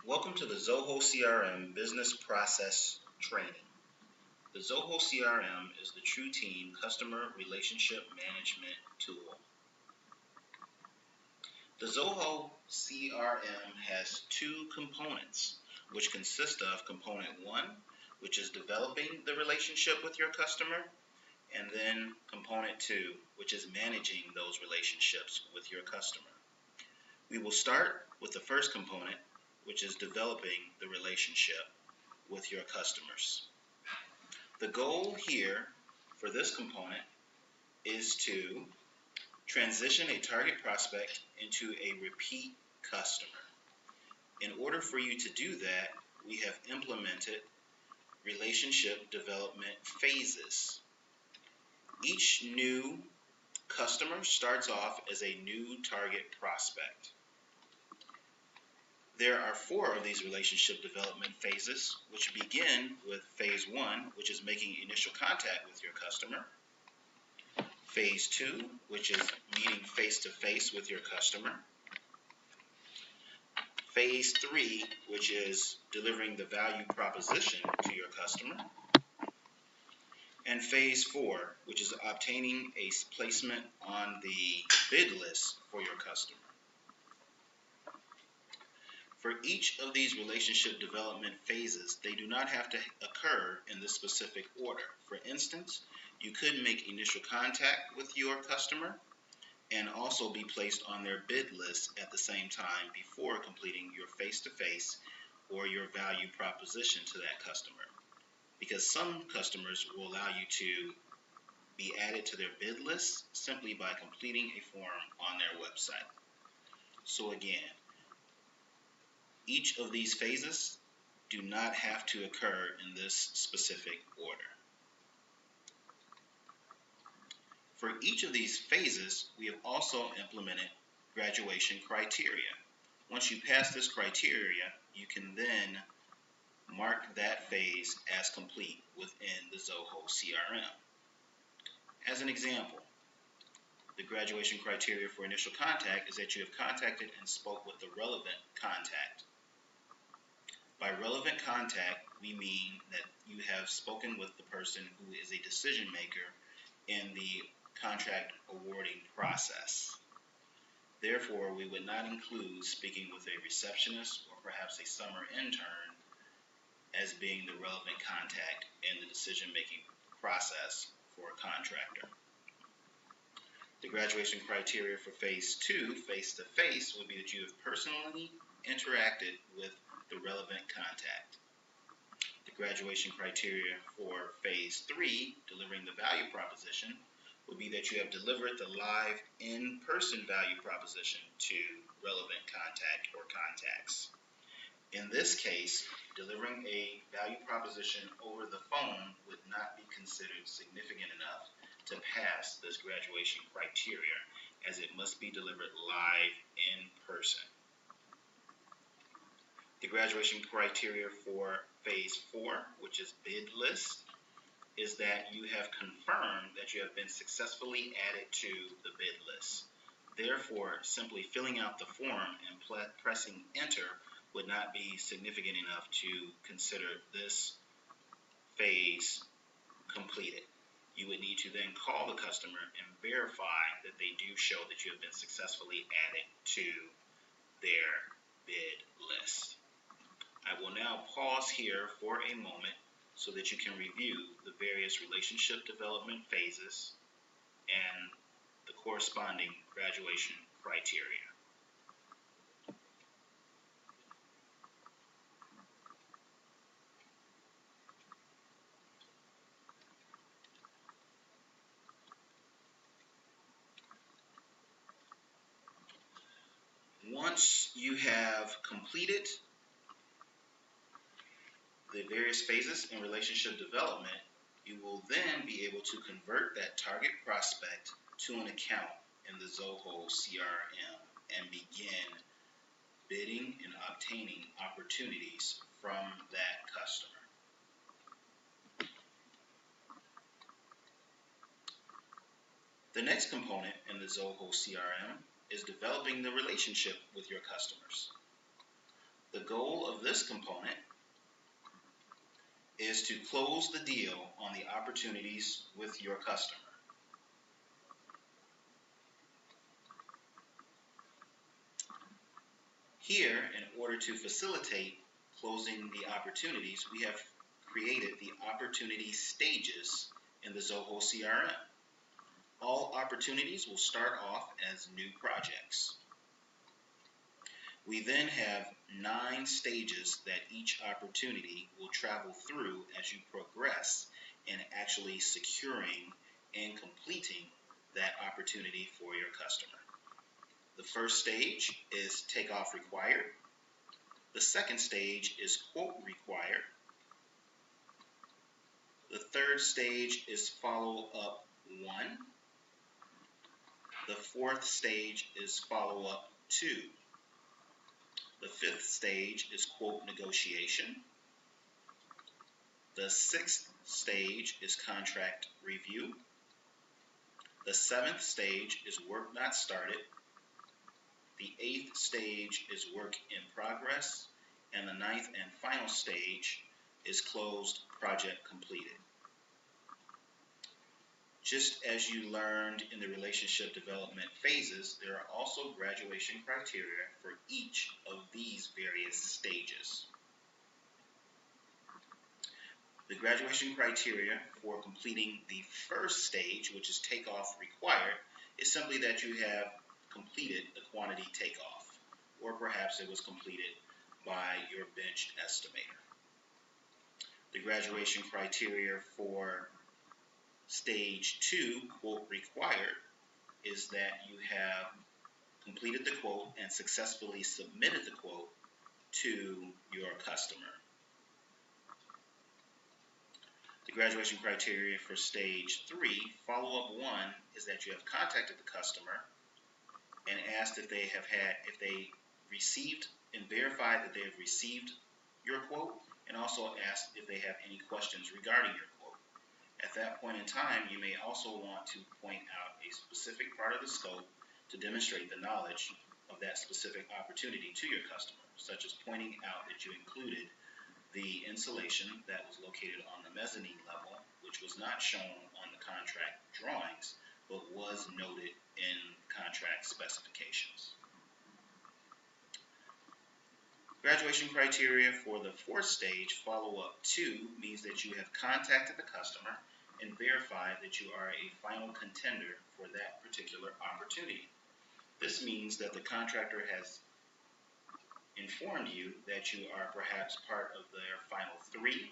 Welcome to the Zoho CRM Business Process Training. The Zoho CRM is the True Team Customer Relationship Management tool. The Zoho CRM has two components, which consist of component 1, which is developing the relationship with your customer, and then component 2, which is managing those relationships with your customer. We will start with the first component, which is developing the relationship with your customers. The goal here for this component is to transition a target prospect into a repeat customer. In order for you to do that, we have implemented relationship development phases. Each new customer starts off as a new target prospect. There are 4 of these relationship development phases, which begin with phase 1, which is making initial contact with your customer. Phase 2, which is meeting face-to-face with your customer. Phase 3, which is delivering the value proposition to your customer. And phase 4, which is obtaining a placement on the bid list for your customer. For each of these relationship development phases, they do not have to occur in this specific order. For instance, you could make initial contact with your customer and also be placed on their bid list at the same time before completing your face-to-face or your value proposition to that customer. Because some customers will allow you to be added to their bid list simply by completing a form on their website. So again, each of these phases do not have to occur in this specific order. For each of these phases, we have also implemented graduation criteria. Once you pass this criteria, you can then mark that phase as complete within the Zoho CRM. As an example, the graduation criteria for initial contact is that you have contacted and spoke with the relevant contact. By relevant contact, we mean that you have spoken with the person who is a decision maker in the contract awarding process. Therefore, we would not include speaking with a receptionist or perhaps a summer intern as being the relevant contact in the decision-making process for a contractor. The graduation criteria for phase 2, face-to-face, would be that you have personally interacted with the relevant contact. The graduation criteria for phase 3, delivering the value proposition, would be that you have delivered the live in-person value proposition to relevant contact or contacts. In this case, delivering a value proposition over the phone would not be considered significant enough to pass this graduation criteria, as it must be delivered live in person. The graduation criteria for phase 4, which is bid list, is that you have confirmed that you have been successfully added to the bid list. Therefore, simply filling out the form and pressing enter would not be significant enough to consider this phase completed. You would need to then call the customer and verify that they do show that you have been successfully added to their bid list. I will now pause here for a moment so that you can review the various relationship development phases and the corresponding graduation criteria. Once you have completed the various phases in relationship development, you will then be able to convert that target prospect to an account in the Zoho CRM and begin bidding and obtaining opportunities from that customer. The next component in the Zoho CRM is developing the relationship with your customers. The goal of this component is to close the deal on the opportunities with your customer. Here, in order to facilitate closing the opportunities, we have created the opportunity stages in the Zoho CRM. All opportunities will start off as new projects. We then have 9 stages that each opportunity will travel through as you progress in actually securing and completing that opportunity for your customer. The first stage is takeoff required. The second stage is quote required. The third stage is follow up 1. The fourth stage is follow up 2. The fifth stage is quote negotiation. The sixth stage is contract review. The seventh stage is work not started. The eighth stage is work in progress. And the ninth and final stage is closed project completed. Just as you learned in the relationship development phases, there are also graduation criteria for each of these various stages. The graduation criteria for completing the first stage, which is takeoff required, is simply that you have completed the quantity takeoff, or perhaps it was completed by your bench estimator. The graduation criteria for Stage 2, quote required, is that you have completed the quote and successfully submitted the quote to your customer. The graduation criteria for Stage 3, follow-up 1, is that you have contacted the customer and asked if they received and verified that they have received your quote, and also asked if they have any questions regarding your quote. At that point in time, you may also want to point out a specific part of the scope to demonstrate the knowledge of that specific opportunity to your customer, such as pointing out that you included the insulation that was located on the mezzanine level, which was not shown on the contract drawings, but was noted in contract specifications. Graduation criteria for the fourth stage, follow-up 2, means that you have contacted the customer and verified that you are a final contender for that particular opportunity. This means that the contractor has informed you that you are perhaps part of their final 3,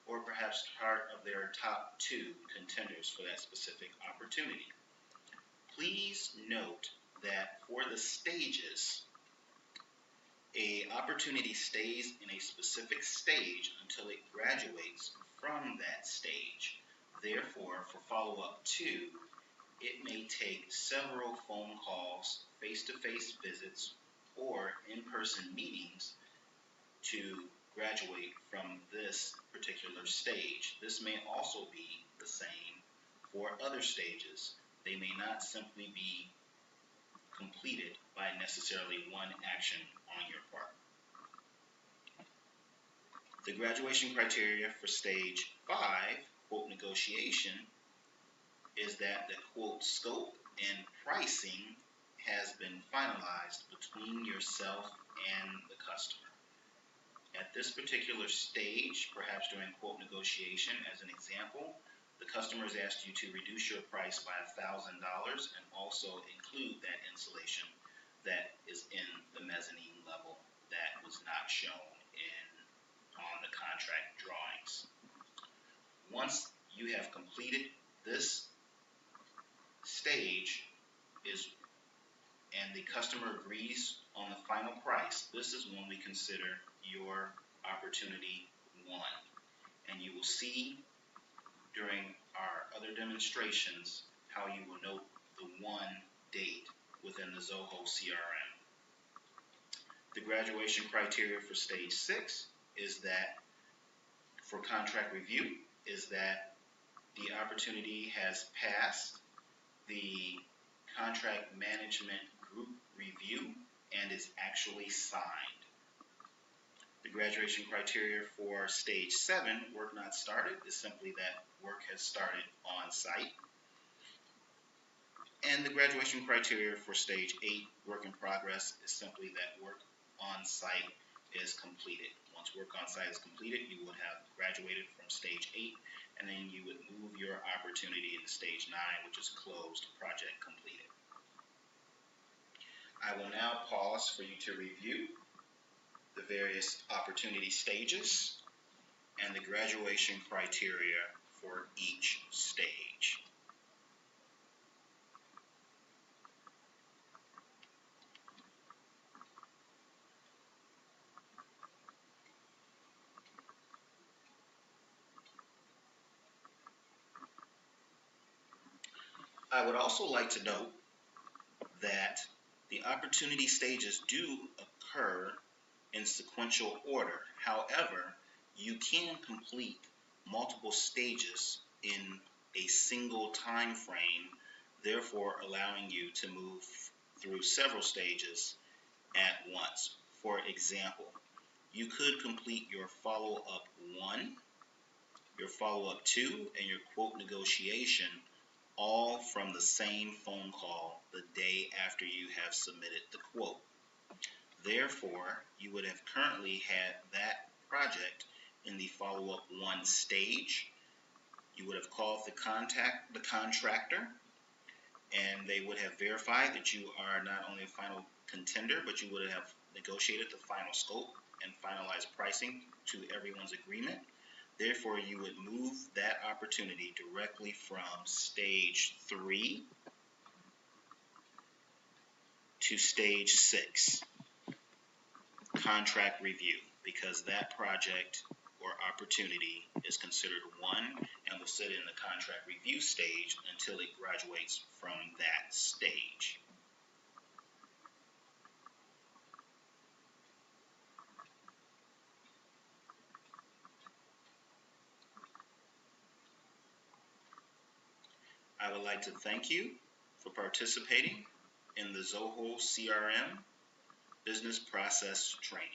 or perhaps part of their top 2 contenders for that specific opportunity. Please note that for the stages, an opportunity stays in a specific stage until it graduates from that stage. Therefore, for follow-up 2, it may take several phone calls, face-to-face visits, or in-person meetings to graduate from this particular stage. This may also be the same for other stages. They may not simply be completed by necessarily one action on your part. The graduation criteria for Stage 5, quote negotiation, is that the quote scope and pricing has been finalized between yourself and the customer. At this particular stage, perhaps during quote negotiation, as an example, the customer has asked you to reduce your price by $1,000 and also include that insulation that is in the mezzanine level that was not shown on the contract drawings. Once you have completed this stage and the customer agrees on the final price, this is when we consider your opportunity won. And you will see during our other demonstrations how you will note the won date within the Zoho CRM. The graduation criteria for Stage 6 is that for contract review is that the opportunity has passed the contract management group review and is actually signed. The graduation criteria for stage 7, work not started, is simply that work has started on site. And the graduation criteria for stage 8, work in progress, is simply that work on site is completed. Once work on site is completed, you would have graduated from stage 8, and then you would move your opportunity into stage 9, which is closed, project completed. I will now pause for you to review the various opportunity stages and the graduation criteria for each stage. I would also like to note that the opportunity stages do occur in sequential order. However, you can complete multiple stages in a single time frame, therefore allowing you to move through several stages at once. For example, you could complete your follow-up 1, your follow-up 2, and your quote negotiation all from the same phone call the day after you have submitted the quote. Therefore, you would have currently had that project in the follow-up 1 stage. You would have called the contractor, and they would have verified that you are not only a final contender, but you would have negotiated the final scope and finalized pricing to everyone's agreement. Therefore, you would move that opportunity directly from stage 3 to stage 6, contract review, because that project or opportunity is considered one and will sit in the contract review stage until it graduates from that stage. I would like to thank you for participating in the Zoho CRM Business Process Training.